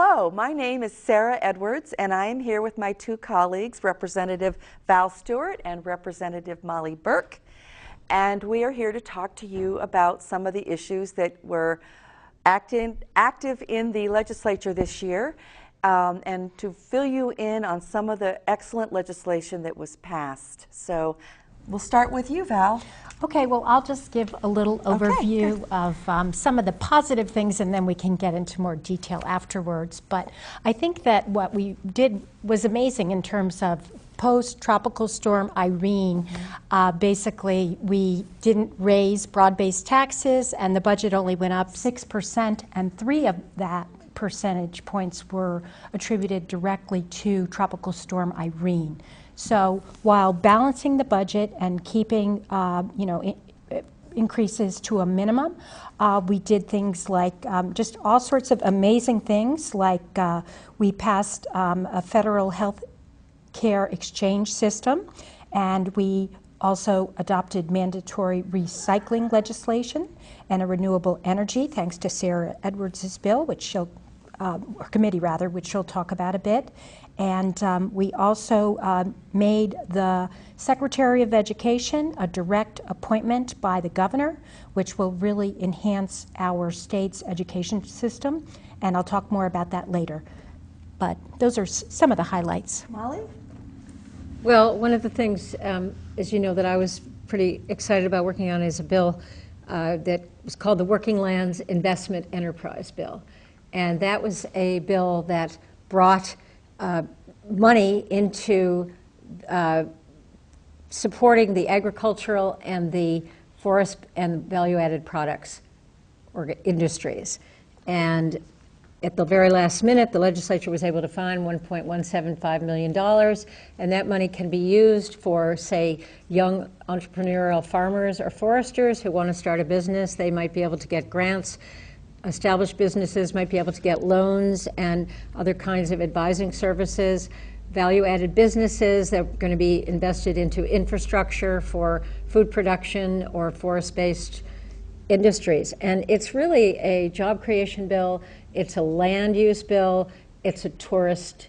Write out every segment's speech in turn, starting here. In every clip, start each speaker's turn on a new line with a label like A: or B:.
A: Hello, my name is Sarah Edwards, and I am here with my two colleagues, Representative Val Stuart and Representative Mollie Burke. And we are here to talk to you about some of the issues that were active in the legislature this year, and to fill you in on some of the excellent legislation that was passed. So we'll start with you, Val.
B: Okay, well, I'll just give a little overview of some of the positive things, and then we can get into more detail afterwards. But I think that what we did was amazing in terms of post-Tropical Storm Irene. Basically, we didn't raise broad-based taxes, and the budget only went up 6%, and 3 of that percentage points were attributed directly to Tropical Storm Irene. So while balancing the budget and keeping increases to a minimum, we did things like just all sorts of amazing things, like we passed a federal health care exchange system, and we also adopted mandatory recycling legislation and a renewable energy, thanks to Sarah Edwards' bill, which she'll, or committee rather, which she'll talk about a bit. And we also made the Secretary of Education a direct appointment by the governor, which will really enhance our state's education system. And I'll talk more about that later. But those are some of the highlights.
A: Mollie?
C: Well, one of the things, as you know, that I was pretty excited about working on is a bill that was called the Working Lands Investment Enterprise Bill. And that was a bill that brought money into supporting the agricultural and the forest and value-added products or industries. And at the very last minute, the legislature was able to find $1.175 million, and that money can be used for, say, young entrepreneurial farmers or foresters who want to start a business. They might be able to get grants. Established businesses might be able to get loans and other kinds of advising services. Value-added businesses that are going to be invested into infrastructure for food production or forest-based industries. And it's really a job creation bill, it's a land use bill, it's a tourist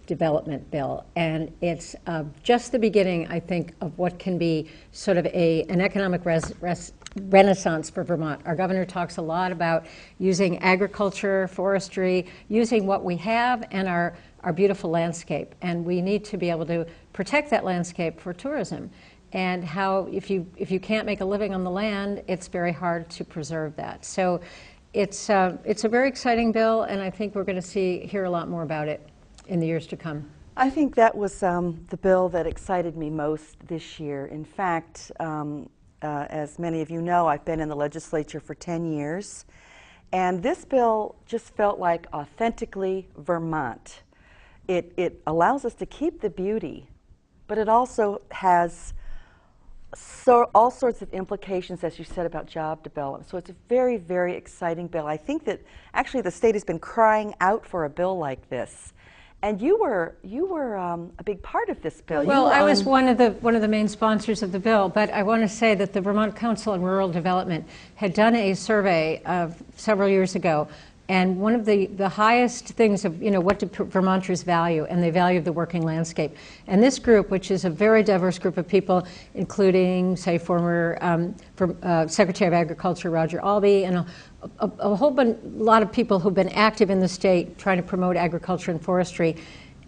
C: development bill, and it's just the beginning, I think, of what can be sort of an economic renaissance for Vermont. Our governor talks a lot about using agriculture, forestry, using what we have and our beautiful landscape, and we need to be able to protect that landscape for tourism. And how, if you can't make a living on the land, it's very hard to preserve that. So it's a very exciting bill, and I think we're going to hear a lot more about it in the years to come.
A: I think that was the bill that excited me most this year. In fact, as many of you know, I've been in the legislature for 10 years, and this bill just felt like authentically Vermont. It allows us to keep the beauty, but it also has all sorts of implications, as you said, about job development. So it's a very, very exciting bill. I think that actually the state has been crying out for a bill like this. And you were a big part of this bill.
C: Well, I was one of the main sponsors of the bill, but I want to say that the Vermont Council on Rural Development had done a survey of several years ago, and one of the highest things of, what do Vermonters value, and they value the working landscape. And this group, which is a very diverse group of people, including, say, former Secretary of Agriculture Roger Albee, and a whole lot of people who've been active in the state trying to promote agriculture and forestry,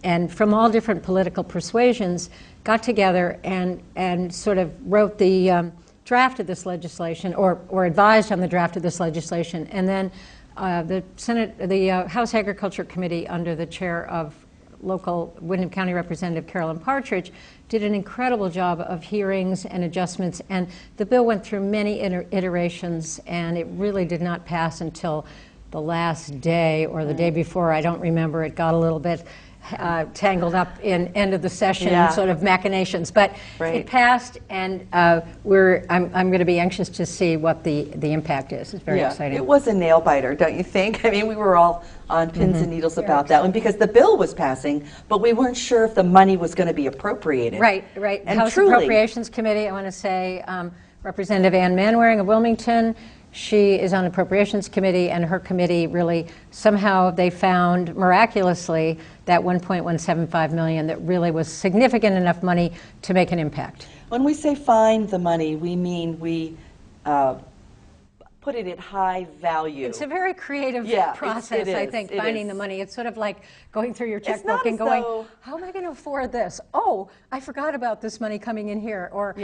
C: and from all different political persuasions, got together and sort of wrote the draft of this legislation, or advised on the draft of this legislation. And then the House Agriculture Committee, under the chair of local Windham County Representative Carolyn Partridge, did an incredible job of hearings and adjustments, and the bill went through many iterations, and it really did not pass until the last day or the day before. I don't remember. It got a little bit tangled up in end of the session sort of machinations, but it passed, and I'm going to be anxious to see what the impact is. It's very exciting.
A: It was a nail biter, don't you think? I mean, we were all on pins and needles about that one because the bill was passing, but we weren't sure if the money was going to be appropriated.
C: Right.
A: And
C: House
A: truly,
C: Appropriations Committee, I want to say, Representative Ann Manwaring of Wilmington She is on the Appropriations Committee, and her committee really, somehow they found miraculously that $1.175 million that really was significant enough money to make an impact.
A: When we say find the money, we mean we put it at high value.
C: It's a very creative process, I think, finding the money. It's sort of like going through your checkbook and going, how am I going to afford this? Oh, I forgot about this money coming in here. Or,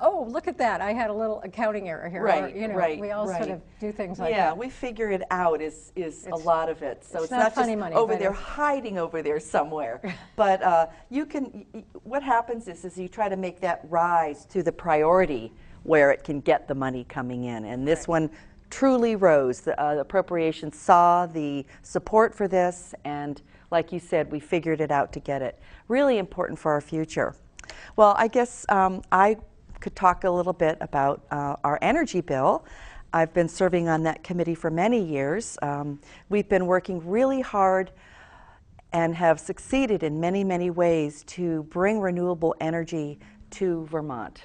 C: oh, look at that, I had a little accounting error here.
A: Right,
C: or, you know, we all sort of do things like that.
A: Yeah, we figure it out is a lot of it. So it's not
C: funny
A: just
C: money,
A: over there hiding over there somewhere. But you can, what happens is you try to make that rise to the priority where it can get the money coming in. And this one truly rose. The appropriations saw the support for this, and like you said, we figured it out to get it. Really important for our future. Well, I guess I could talk a little bit about our energy bill. I've been serving on that committee for many years. We've been working really hard and have succeeded in many, many ways to bring renewable energy to Vermont.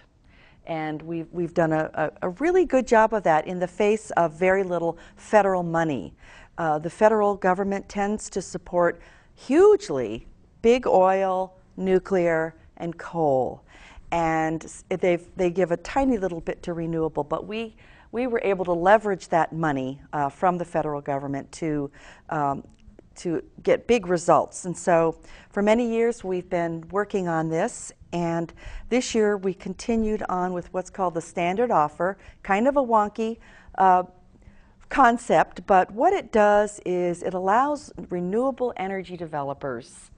A: And we've done a really good job of that in the face of very little federal money. The federal government tends to support hugely big oil, nuclear, and coal. And they give a tiny little bit to renewable, but we were able to leverage that money from the federal government to get big results. And so for many years we've been working on this, and this year we continued on with what's called the standard offer, kind of a wonky concept, but what it does is it allows renewable energy developers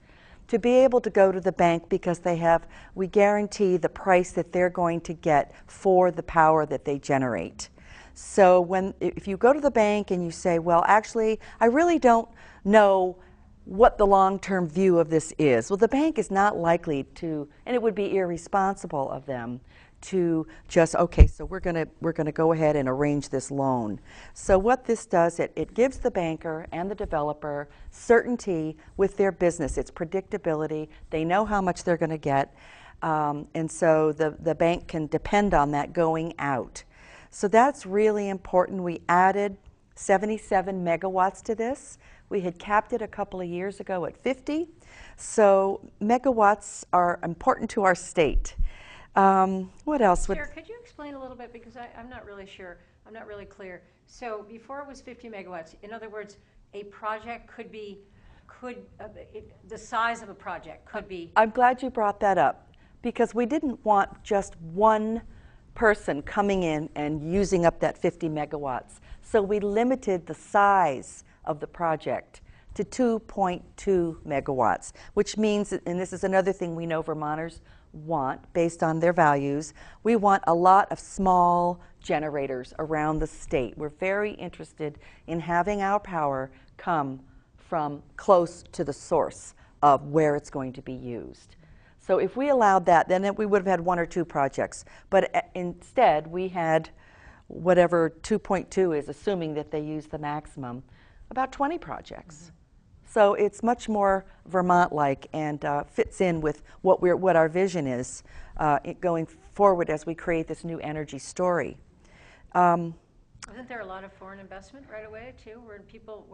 A: to be able to go to the bank because we guarantee the price that they're going to get for the power that they generate. So if you go to the bank and you say, well, actually, I really don't know what the long-term view of this is. Well, the bank is not likely to, and it would be irresponsible of them to just, okay, so we're going to go ahead and arrange this loan. So what this does, it gives the banker and the developer certainty with their business. It's predictability. They know how much they're going to get, and so the bank can depend on that going out. So that's really important. We added 77 megawatts to this. We had capped it a couple of years ago at 50. So megawatts are important to our state. What else?
C: Chair, could you explain a little bit, because I'm not really sure, I'm not really clear. So before it was 50 megawatts, in other words, a project the size of a project could be.
A: I'm glad you brought that up, because we didn't want just one person coming in and using up that 50 megawatts. So we limited the size of the project to 2.2 megawatts, which means, and this is another thing we know Vermonters want based on their values, we want a lot of small generators around the state. We're very interested in having our power come from close to the source of where it's going to be used. So if we allowed that, then we would have had one or two projects. But instead, we had whatever 2.2 is, assuming that they use the maximum, about 20 projects. Mm-hmm. So it's much more Vermont-like and fits in with what our vision is going forward as we create this new energy story.
C: Isn't there a lot of foreign investment right away too, where people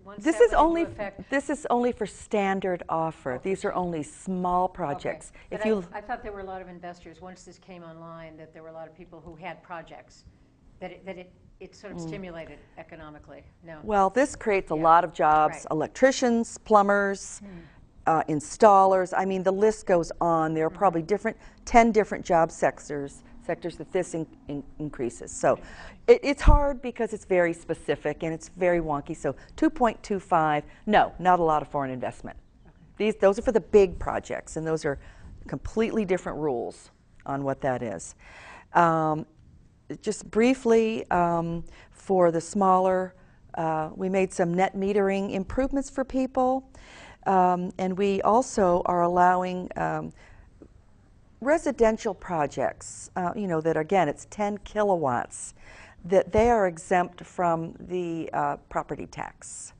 C: once
A: this is only this is only for standard offer. Okay. These are only small projects.
C: Okay. I thought there were a lot of investors once this came online, that there were a lot of people who had projects that it sort of stimulated economically. No.
A: Well, this creates a lot of jobs: right. Electricians, plumbers, installers. I mean, the list goes on. There are probably 10 different job sectors that this increases. So it's hard because it's very specific and it's very wonky. So 2.25, no, not a lot of foreign investment. Okay. Those are for the big projects, and those are completely different rules on what that is. Just briefly, for the smaller, we made some net metering improvements for people, and we also are allowing residential projects, that again, it's 10 kilowatts, that they are exempt from the property tax.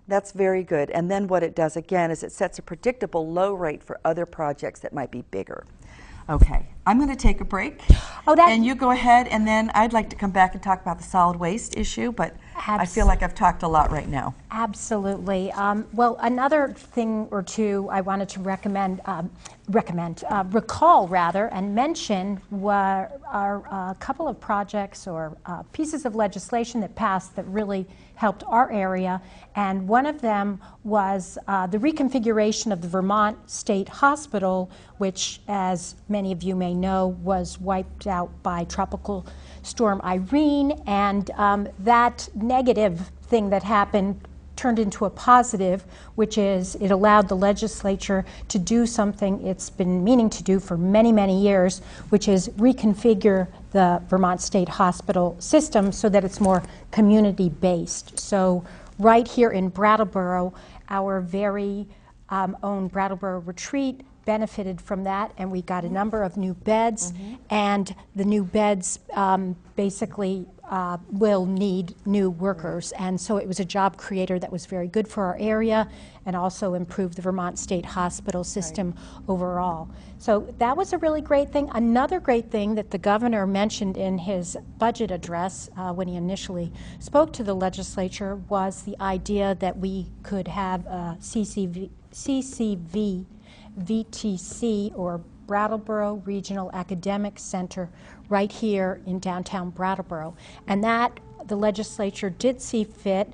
A: That's very good. And then what it does again is it sets a predictable low rate for other projects that might be bigger. Okay, I'm going to take a break.
B: Oh, that-
A: and you go ahead, and then I'd like to come back and talk about the solid waste issue, but I feel like I've talked a lot right now.
B: Absolutely. Well, another thing or two I wanted to recall rather, and mention are a couple of projects or pieces of legislation that passed that really helped our area. And one of them was the reconfiguration of the Vermont State Hospital, which, as many of you may know, was wiped out by Tropical Storm Irene, and that negative thing that happened turned into a positive, which is it allowed the legislature to do something it's been meaning to do for many, many years, which is reconfigure the Vermont State Hospital system so that it's more community-based. So right here in Brattleboro, our very own Brattleboro Retreat benefited from that, and we got a number of new beds, and the new beds basically will need new workers, and so it was a job creator that was very good for our area and also improved the Vermont State Hospital system overall. So that was a really great thing. Another great thing that the governor mentioned in his budget address when he initially spoke to the legislature was the idea that we could have a VTC, or Brattleboro Regional Academic Center, right here in downtown Brattleboro. And that the legislature did see fit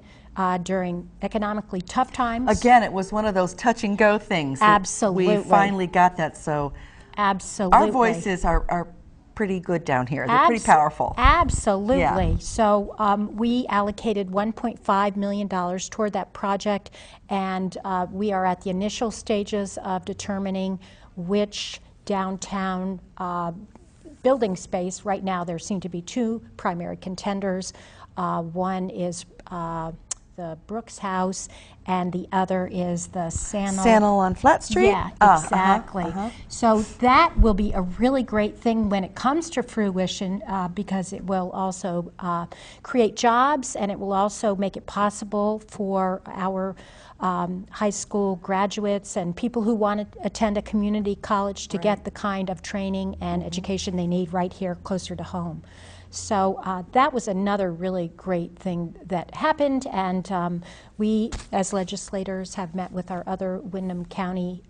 B: during economically tough times.
A: Again, it was one of those touch and go things.
B: Absolutely.
A: We finally got that, so
B: absolutely.
A: Our voices are pretty good down here. They're pretty powerful.
B: Absolutely.
A: Yeah.
B: So we allocated $1.5 million toward that project, and we are at the initial stages of determining which downtown building space. Right now there seem to be two primary contenders. One is the Brooks House, and the other is the
A: Sannel on Flat Street?
B: Yeah, exactly. So that will be a really great thing when it comes to fruition, because it will also create jobs, and it will also make it possible for our high school graduates and people who want to attend a community college to get the kind of training and education they need right here closer to home. So that was another really great thing that happened, and we as legislators have met with our other Windham County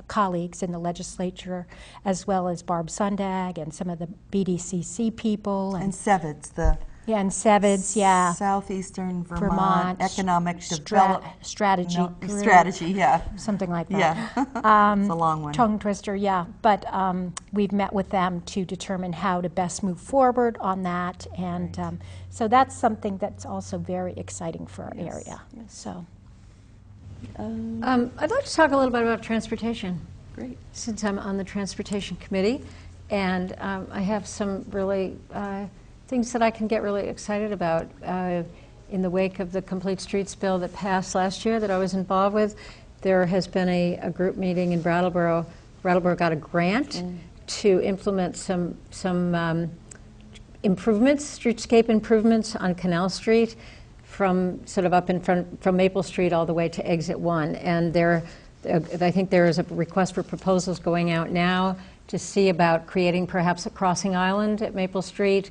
B: colleagues in the legislature, as well as Barb Sundag and some of the BDCC people.
A: And SEVIDS, the Southeastern Vermont Economic
B: Strategy
A: Group. Strategy, yeah.
B: Something like that.
A: Yeah, it's a long one.
B: Tongue twister, yeah. But we've met with them to determine how to best move forward on that, and so that's something that's also very exciting for our area. So,
C: I'd like to talk a little bit about transportation.
A: Great.
C: Since I'm on the transportation committee, and I have some really things that I can get really excited about in the wake of the Complete Streets bill that passed last year that I was involved with. There has been a group meeting in Brattleboro. Brattleboro got a grant to implement some improvements, streetscape improvements on Canal Street, from sort of up in front, from Maple Street all the way to Exit 1. And I think there is a request for proposals going out now to see about creating perhaps a crossing island at Maple Street.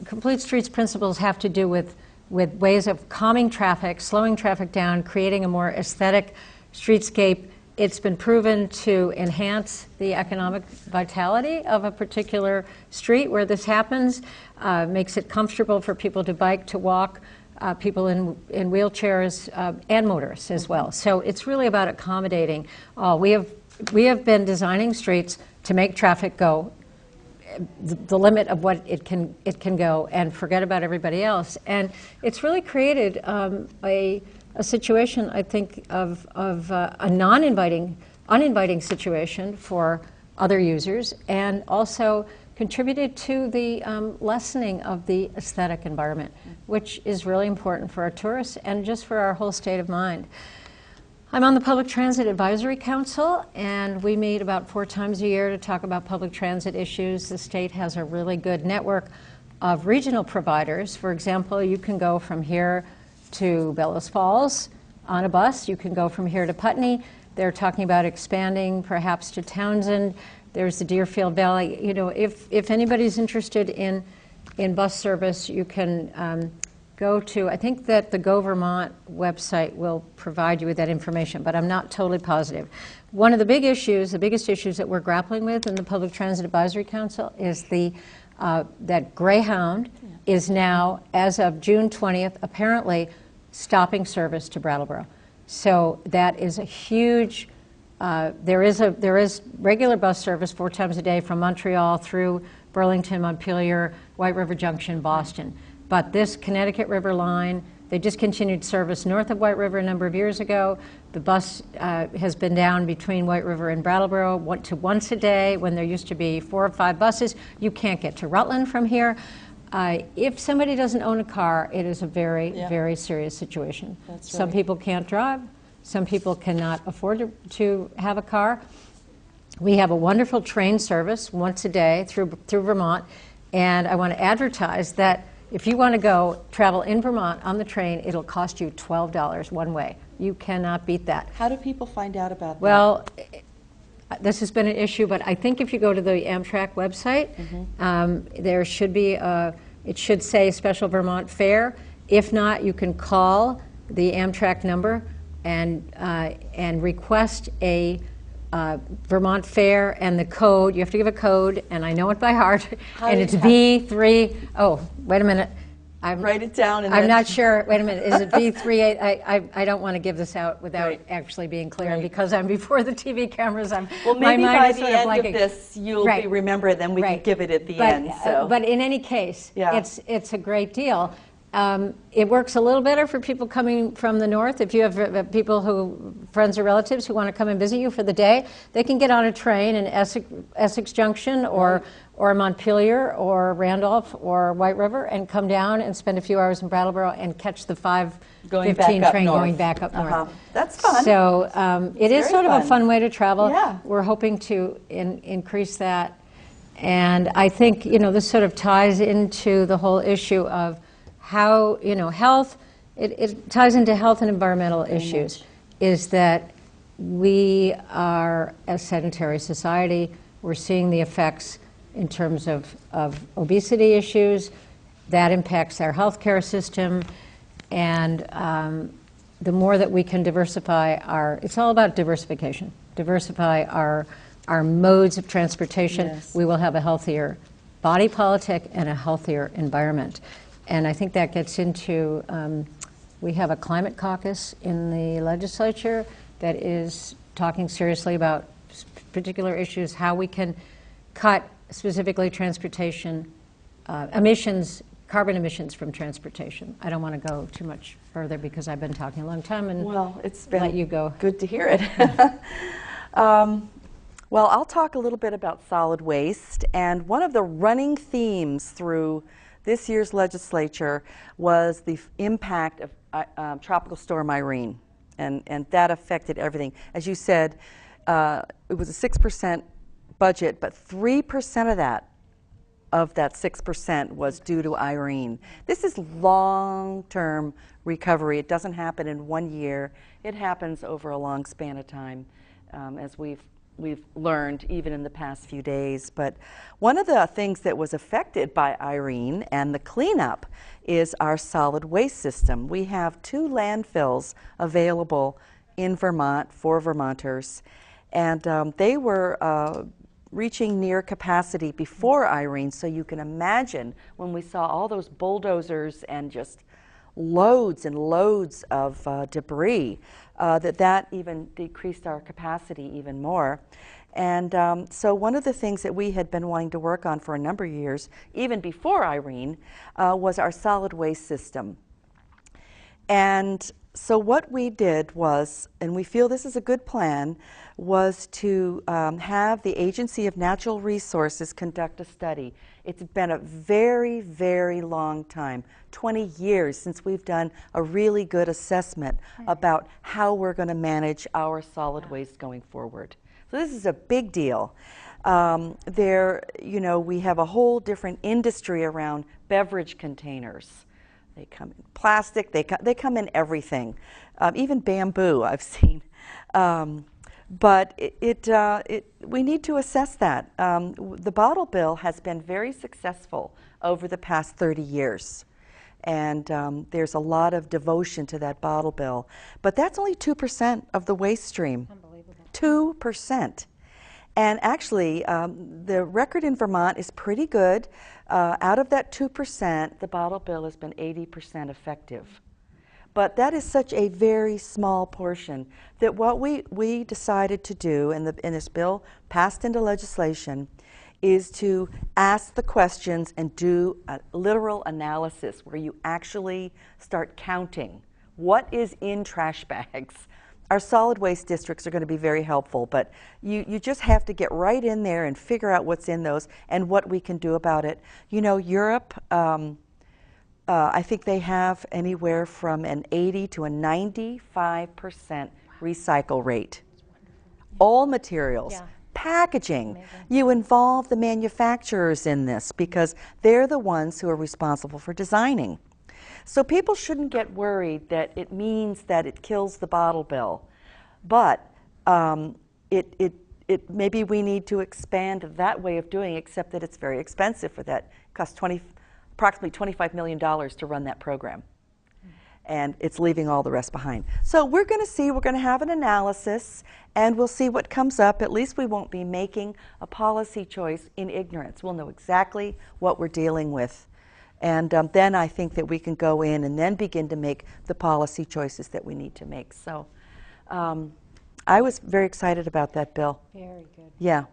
C: Complete Streets principles have to do with ways of calming traffic, slowing traffic down, creating a more aesthetic streetscape. It's been proven to enhance the economic vitality of a particular street where this happens, makes it comfortable for people to bike, to walk, people in wheelchairs, and motorists as well. So it's really about accommodating all. We have been designing streets to make traffic go the limit of what it can go, and forget about everybody else. And it's really created a situation, I think, of a uninviting situation for other users, and also contributed to the lessening of the aesthetic environment, which is really important for our tourists and just for our whole state of mind. I'm on the Public Transit Advisory Council, and we meet about 4 times a year to talk about public transit issues. The state has a really good network of regional providers. For example, you can go from here to Bellows Falls on a bus. You can go from here to Putney. They're talking about expanding perhaps to Townsend. There's the Deerfield Valley. You know, if anybody's interested in bus service, you can go to, I think that the Go Vermont website will provide you with that information, but I'm not totally positive. One of the big issues, the biggest issues that we're grappling with in the Public Transit Advisory Council is that Greyhound is now, as of June 20th, apparently stopping service to Brattleboro. So that is a huge, there is regular bus service 4 times a day from Montreal through Burlington, Montpelier, White River Junction, Boston. But this Connecticut River line, they discontinued service north of White River a number of years ago. The bus has been down between White River and Brattleboro to once a day when there used to be 4 or 5 buses. You can't get to Rutland from here. If somebody doesn't own a car, it is a very, very serious situation.
A: That's
C: Some
A: right.
C: people can't drive. Some people cannot afford to have a car. We have a wonderful train service once a day through Vermont, and I want to advertise that if you want to go travel in Vermont on the train, it'll cost you $12 one way. You cannot beat that.
A: How do people find out about that?
C: Well, this has been an issue, but I think if you go to the Amtrak website, there should be it should say Special Vermont Fare. If not, you can call the Amtrak number and request a Vermont fare and the code. You have to give a code, and I know it by heart, and it's V3. Oh, wait a minute.
A: Write it down. And
C: I'm not sure. Wait a minute. Is it V38? I don't want to give this out without actually being clear.
A: Right.
C: Because I'm before the TV cameras.
A: Well, maybe
C: my mind
A: by
C: is
A: the
C: sort
A: end
C: blanking.
A: of this, you'll
C: Right.
A: remember it. Then we can give it at the end. So.
C: But in any case,
A: Yeah.
C: it's a great deal. It works a little better for people coming from the north. If you have people friends or relatives who want to come and visit you for the day, they can get on a train in Essex Junction or Montpelier or Randolph or White River and come down and spend a few hours in Brattleboro and catch the 5:15 train going back up north.
A: That's fun.
C: So it is
A: very
C: sort of a
A: fun.
C: fun way to travel.
A: Yeah.
C: We're hoping to increase that. And I think, this sort of ties into the whole issue of how, health, it ties into health and environmental issues, is that we are a sedentary society. We're seeing the effects in terms of obesity issues. That impacts our healthcare system. And the more that we can diversify it's all about diversification. Diversify our modes of transportation.
A: Yes.
C: We will have a healthier body politic and a healthier environment. And I think that gets into, we have a climate caucus in the legislature that is talking seriously about particular issues, how we can cut specifically transportation emissions, carbon emissions from transportation. I don't want to go too much further because I've been talking a long time and
A: it's been
C: let you go.
A: Good to hear it. Well, I'll talk a little bit about solid waste. And one of the running themes through this year's legislature was the impact of Tropical Storm Irene, and that affected everything. As you said, it was a 6% budget, but 3% of that 6% was due to Irene. This is long-term recovery. It doesn't happen in 1 year. It happens over a long span of time, as we've learned even in the past few days. But one of the things that was affected by Irene and the cleanup is our solid waste system. We have 2 landfills available in Vermont for Vermonters, and they were reaching near capacity before Irene, so you can imagine when we saw all those bulldozers and just loads and loads of debris, that even decreased our capacity even more. And so one of the things that we had been wanting to work on for a number of years, even before Irene, was our solid waste system. And so what we did was, and we feel this is a good plan, was to have the Agency of Natural Resources conduct a study. It's been a very, very long time, 20 years since we've done a really good assessment about how we're going to manage our solid waste going forward. So this is a big deal. We have a whole different industry around beverage containers. They come in plastic, they come in everything, even bamboo I've seen. But we need to assess that. The bottle bill has been very successful over the past 30 years. And there's a lot of devotion to that bottle bill. But that's only 2% of the waste stream.
B: Unbelievable.
A: 2%. And actually, the record in Vermont is pretty good. Out of that 2%, the bottle bill has been 80% effective. But that is such a very small portion that what we decided to do, and this bill passed into legislation, is to ask the questions and do a literal analysis where you actually start counting what is in trash bags. Our solid waste districts are going to be very helpful, but you just have to get right in there and figure out what's in those and what we can do about it. You know, Europe, I think they have anywhere from an 80 to a 95% recycle rate. All materials.
B: Yeah.
A: Packaging.
B: Amazing.
A: You involve the manufacturers in this because they're the ones who are responsible for designing. So people shouldn't get worried that it means that it kills the bottle bill. But maybe we need to expand that way of doing it, except that it's very expensive for that. It costs approximately $25 million to run that program. And it's leaving all the rest behind. So we're going to have an analysis, and we'll see what comes up. At least we won't be making a policy choice in ignorance. We'll know exactly what we're dealing with. And then I think that we can go in and then begin to make the policy choices that we need to make. So I was very excited about that bill.
B: Very good.
A: Yeah.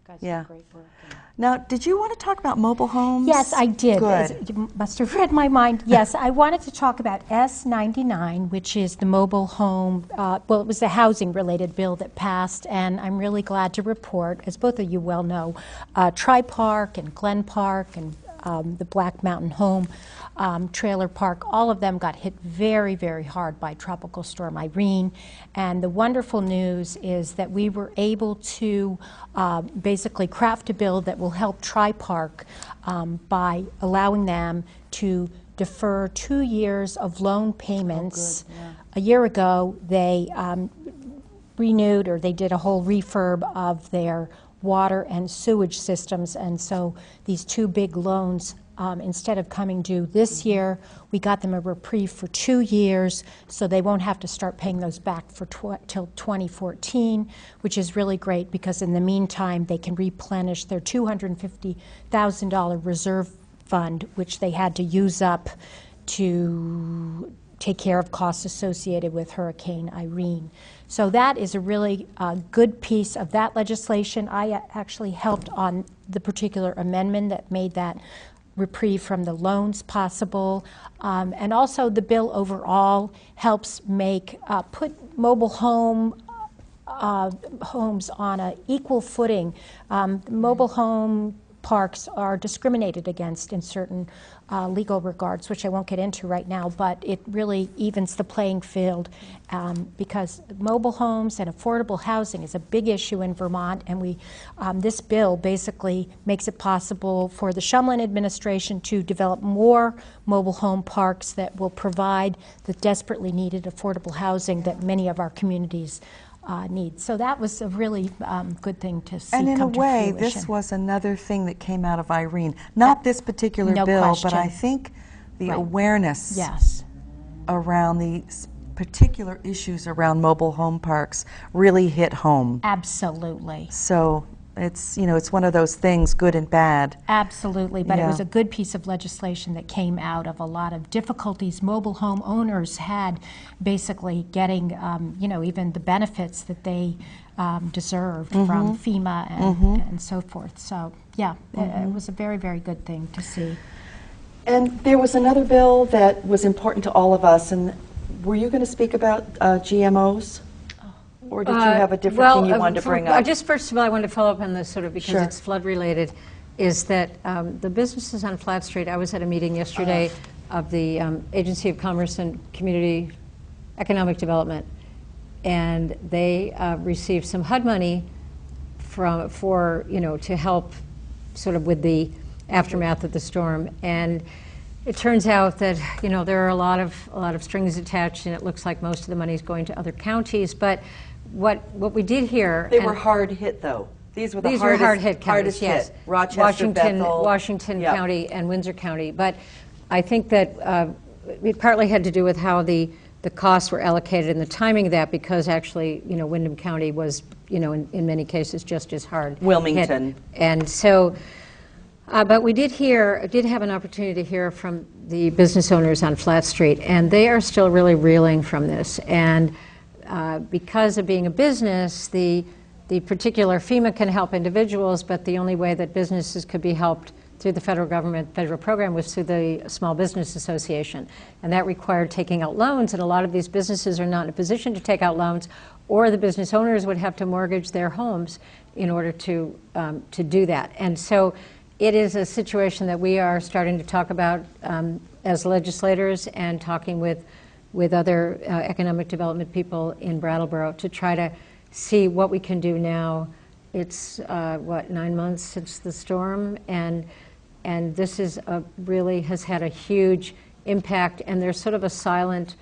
B: Guys
A: Yeah.
B: did great work.
A: Now, did you want to talk about mobile homes?
B: Yes, I did.
A: Good.
B: You must have read my mind. Yes, I wanted to talk about S99, which is the mobile home, well, it was a housing-related bill that passed, and I'm really glad to report, as both of you well know, Tri-Park and Glen Park and the Black Mountain Home Trailer Park, all of them got hit very, very hard by Tropical Storm Irene. And the wonderful news is that we were able to basically craft a bill that will help Tri-Park by allowing them to defer 2 years of loan payments.
A: Oh, good. Yeah.
B: A year ago, they renewed, or they did a whole refurb of their water and sewage systems, and so these two big loans, instead of coming due this year, we got them a reprieve for 2 years, so they won't have to start paying those back for till 2014, which is really great because in the meantime they can replenish their $250,000 reserve fund, which they had to use up to take care of costs associated with Hurricane Irene. So that is a really good piece of that legislation. I actually helped on the particular amendment that made that reprieve from the loans possible. And also the bill overall helps make, put mobile homes on an equal footing. Mobile home parks are discriminated against in certain legal regards, which I won't get into right now, but it really evens the playing field because mobile homes and affordable housing is a big issue in Vermont, and this bill basically makes it possible for the Shumlin administration to develop more mobile home parks that will provide the desperately needed affordable housing that many of our communities need. So that was a really good thing to see.
A: And in a
B: come to
A: way,
B: fruition.
A: this was another thing that came out of Irene. Not this particular
B: No
A: bill,
B: question.
A: but I think the
B: Right.
A: awareness
B: Yes.
A: around the particular issues around mobile home parks really hit home.
B: Absolutely.
A: So it's, you know, it's one of those things, good and bad.
B: Absolutely, but it
A: Yeah.
B: was a good piece of legislation that came out of a lot of difficulties mobile home owners had basically getting, you know, even the benefits that they deserved from FEMA and so forth. So, yeah, it was a very, very good thing to see.
A: And there was another bill that was important to all of us, and were you going to speak about GMOs? Or did you have a different thing you wanted to bring up?
C: Just first of all, I wanted to follow up on this sort of because
A: Sure.
C: it's flood related, is that the businesses on Flat Street, I was at a meeting yesterday of the Agency of Commerce and Community Economic Development, and they received some HUD money for, you know, to help sort of with the aftermath of the storm. And it turns out that, you know, there are a lot of strings attached, and it looks like most of the money is going to other counties. But what we did here.
A: They were hard hit, though. These were the
C: these
A: hardest,
C: were hard hit counties,
A: hardest
C: yes.
A: hit. Rochester, Bethel.
C: Washington
A: Yep.
C: County and Windsor County. But I think that it partly had to do with how the costs were allocated and the timing of that, because actually, Windham County was, in many cases just as hard
A: Wilmington.
C: hit. And so, but we did have an opportunity to hear from the business owners on Flat Street, and they are still really reeling from this. And because of being a business, the particular FEMA can help individuals, but the only way that businesses could be helped through the federal government federal program was through the Small Business Association. And that required taking out loans, and a lot of these businesses are not in a position to take out loans, or the business owners would have to mortgage their homes in order to do that. And so it is a situation that we are starting to talk about as legislators and talking with other economic development people in Brattleboro to try to see what we can do now. It's 9 months since the storm, and this is really has had a huge impact. And there's sort of a silent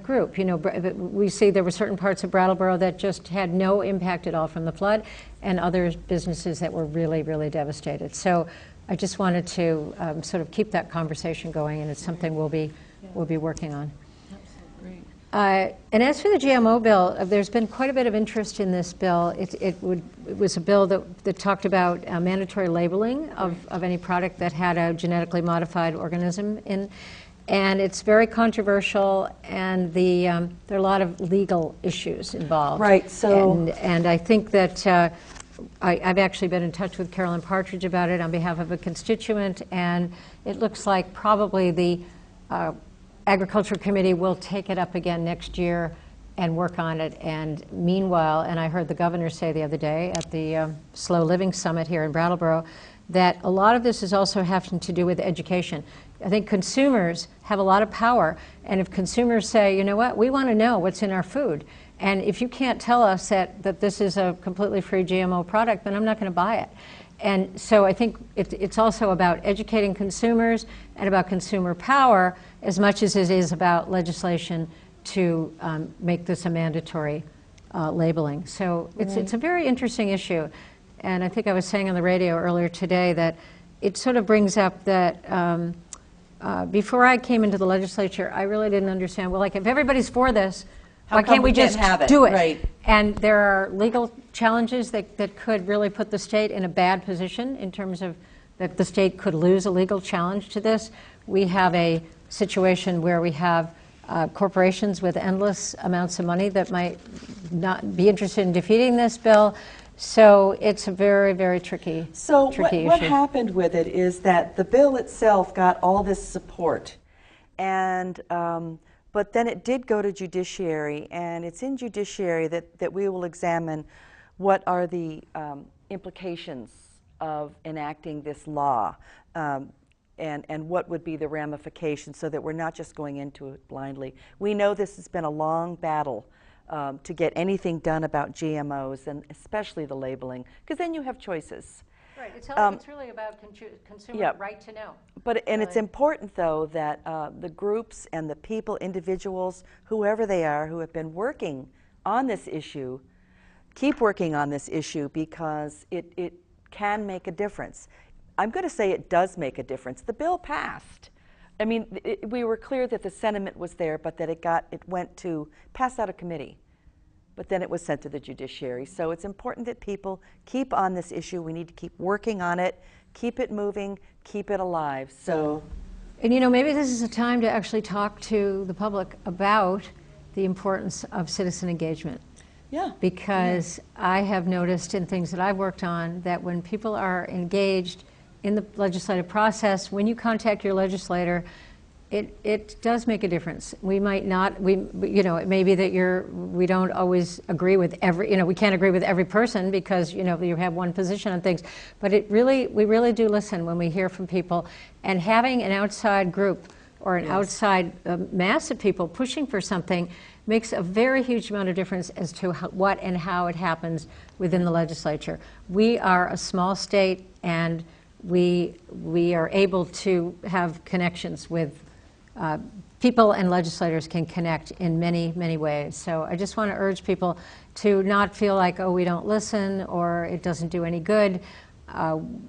C: group. We see there were certain parts of Brattleboro that just had no impact at all from the flood, and other businesses that were really, really devastated. So I just wanted to sort of keep that conversation going, and it's something we'll be working on. And as for the GMO bill, there's been quite a bit of interest in this bill. It was a bill that talked about mandatory labeling of any product that had a genetically modified organism in. And it's very controversial, and there are a lot of legal issues involved.
A: Right, so...
C: And I think that I've actually been in touch with Carolyn Partridge about it on behalf of a constituent, and it looks like probably the Agriculture Committee will take it up again next year and work on it. And meanwhile, and I heard the governor say the other day at the Slow Living Summit here in Brattleboro, that a lot of this is also having to do with education. I think consumers have a lot of power, and if consumers say, you know what, we want to know what's in our food, and if you can't tell us that this is a completely free GMO product, then I'm not going to buy it. And so I think it's also about educating consumers and about consumer power as much as it is about legislation to make this a mandatory labeling. So it's a very interesting issue. And I think I was saying on the radio earlier today that it sort of brings up that before I came into the legislature, I really didn't understand, well, like if everybody's for this, why can't we just do it?
A: Right.
C: And there are legal challenges that could really put the state in a bad position in terms of that the state could lose a legal challenge to this. We have a situation where we have corporations with endless amounts of money that might not be interested in defeating this bill. So it's a very, very tricky issue.
A: So what happened with it is that the bill itself got all this support, and but then it did go to judiciary, and it's in judiciary that we will examine what are the implications of enacting this law, and what would be the ramifications, so that we're not just going into it blindly. We know this has been a long battle to get anything done about GMOs, and especially the labeling, because then you have choices.
C: Right, it's really about consumer right to know.
A: And it's important, though, that the groups and the people, individuals, whoever they are, who have been working on this issue, keep working on this issue, because it can make a difference. I'm going to say it does make a difference. The bill passed. I mean, we were clear that the sentiment was there, but that it went to pass out of committee. But then it was sent to the judiciary. So it's important that people keep on this issue. We need to keep working on it, keep it moving, keep it alive. So,
C: and maybe this is a time to actually talk to the public about the importance of citizen engagement.
A: Yeah.
C: Because I have noticed in things that I've worked on that when people are engaged in the legislative process, when you contact your legislator, it does make a difference. We might not, it may be that we don't always agree with we can't agree with every person because, you have one position on things, but we really do listen when we hear from people, and having an outside group or an outside mass of people pushing for something makes a very huge amount of difference as to what and how it happens within the legislature. We are a small state, and we are able to have connections with people and legislators can connect in many, many ways. So I just want to urge people to not feel like, oh, we don't listen or it doesn't do any good.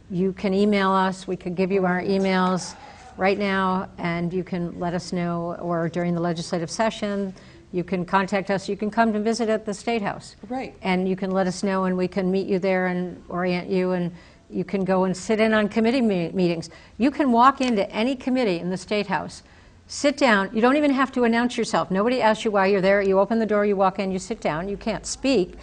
C: You can email us. We could give you our emails right now, and you can let us know, or during the legislative session, you can contact us. You can come to visit at the State House.
A: Right.
C: And you can let us know, and we can meet you there and orient you, and you can go and sit in on committee meetings. You can walk into any committee in the State House, sit down. You don't even have to announce yourself. Nobody asks you why you're there. You open the door, you walk in, you sit down. You can't speak.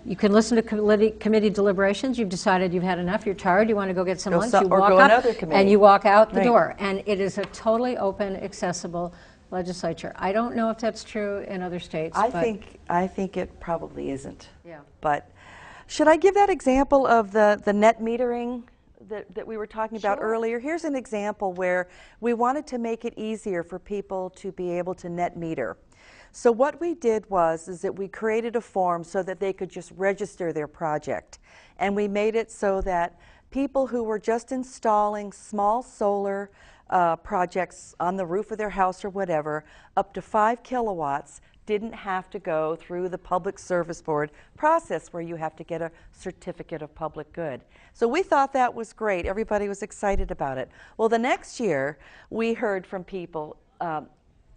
C: You can listen to committee deliberations. You've decided you've had enough. You're tired. You want to go get some lunch. You walk up and you walk out the door. And it is a totally open, accessible legislature. I don't know if that's true in other states.
A: I think it probably isn't.
C: Yeah.
A: But should I give that example of the net metering that we were talking about earlier? Here's an example where we wanted to make it easier for people to be able to net meter. So what we did is that we created a form so that they could just register their project. And we made it so that people who were just installing small solar projects on the roof of their house or whatever, up to 5 kilowatts, didn't have to go through the Public Service Board process where you have to get a certificate of public good. So we thought that was great. Everybody was excited about it. Well, the next year, we heard from people,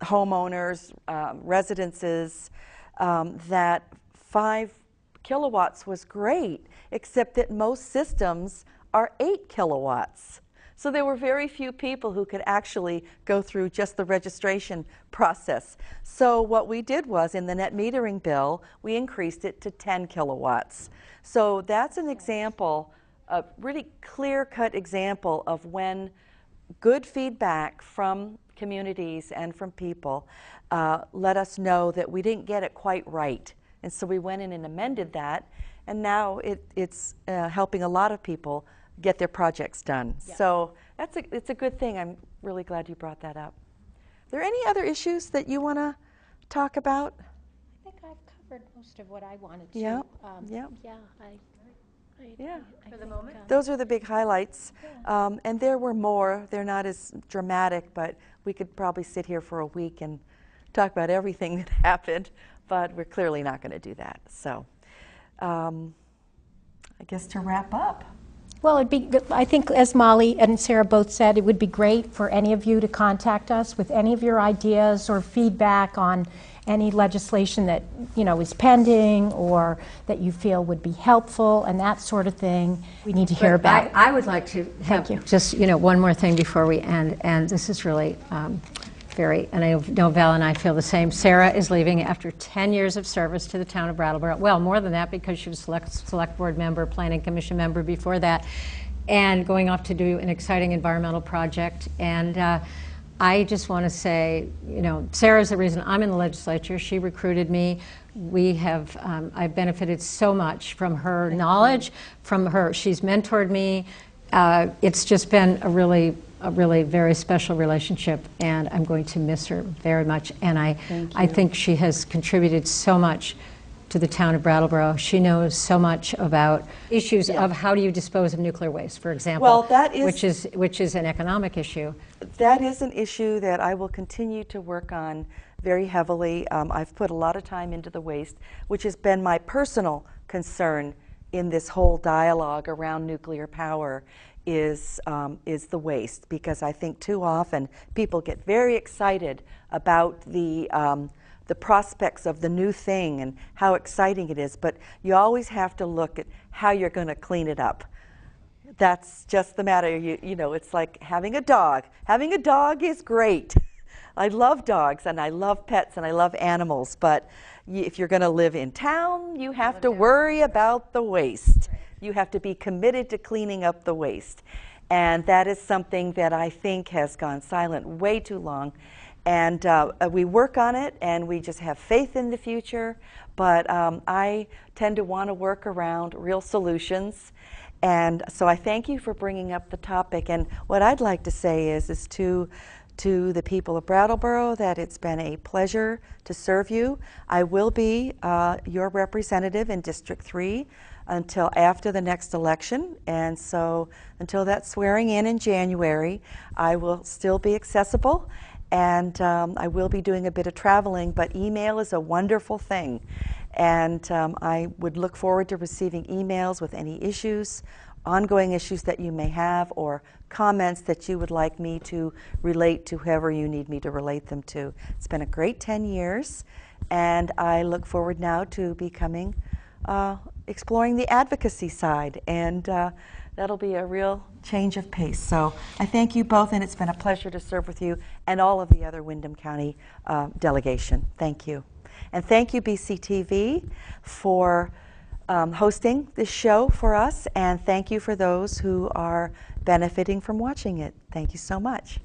A: homeowners, residences, that 5 kilowatts was great, except that most systems are 8 kilowatts. So there were very few people who could actually go through just the registration process. So what we did was, in the net metering bill, we increased it to 10 kilowatts. So that's an example, a really clear-cut example of when good feedback from communities and from people let us know that we didn't get it quite right. And so we went in and amended that, and now it's helping a lot of people get their projects done. Yeah. So it's a good thing. I'm really glad you brought that up. Are there any other issues that you want to talk about?
B: I think I've covered most of what I wanted to.
A: Yeah.
B: Yeah.
C: For the moment.
A: Those are the big highlights. Yeah. And there were more. They're not as dramatic, but we could probably sit here for a week and talk about everything that happened, but we're clearly not going to do that. So I guess to wrap up.
B: Well, it'd be, I think, as Mollie and Sarah both said, it would be great for any of you to contact us with any of your ideas or feedback on any legislation that, you know, is pending or that you feel would be helpful and that sort of thing. We need to hear about it.
C: I would like to have just, one more thing before we end, and this is really and I know Val and I feel the same. Sarah is leaving after 10 years of service to the town of Brattleboro. Well, more than that, because she was select board member, planning commission member before that, and going off to do an exciting environmental project. And I just want to say, Sarah's the reason I'm in the legislature. She recruited me. We have, I've benefited so much from her knowledge, from her. She's mentored me. It's just been a really very special relationship, and I'm going to miss her very much. And I think she has contributed so much to the town of Brattleboro. She knows so much about issues of how do you dispose of nuclear waste, for example,
A: well, that is,
C: which is an economic issue.
A: That is an issue that I will continue to work on very heavily. I've put a lot of time into the waste, which has been my personal concern in this whole dialogue around nuclear power. Is the waste, because I think too often people get very excited about the prospects of the new thing and how exciting it is, but you always have to look at how you're going to clean it up. That's just the matter. It's like having a dog. Having a dog is great. I love dogs and I love pets and I love animals, but if you're going to live in town, you have to worry about the waste. You have to be committed to cleaning up the waste. And that is something that I think has gone silent way too long. And we work on it, and we just have faith in the future. But I tend to want to work around real solutions. And so I thank you for bringing up the topic. And what I'd like to say is to the people of Brattleboro that it's been a pleasure to serve you. I will be your representative in District 3 until after the next election, and so until that swearing in January, I will still be accessible, and I will be doing a bit of traveling, but email is a wonderful thing. And I would look forward to receiving emails with any issues, ongoing issues that you may have, or comments that you would like me to relate to whoever you need me to relate them to. It's been a great 10 years, and I look forward now to becoming, exploring the advocacy side, and that'll be a real change of pace. So I thank you both, and it's been a pleasure to serve with you and all of the other Windham County delegation. Thank you. And thank you, BCTV, for hosting this show for us, and thank you for those who are benefiting from watching it. Thank you so much.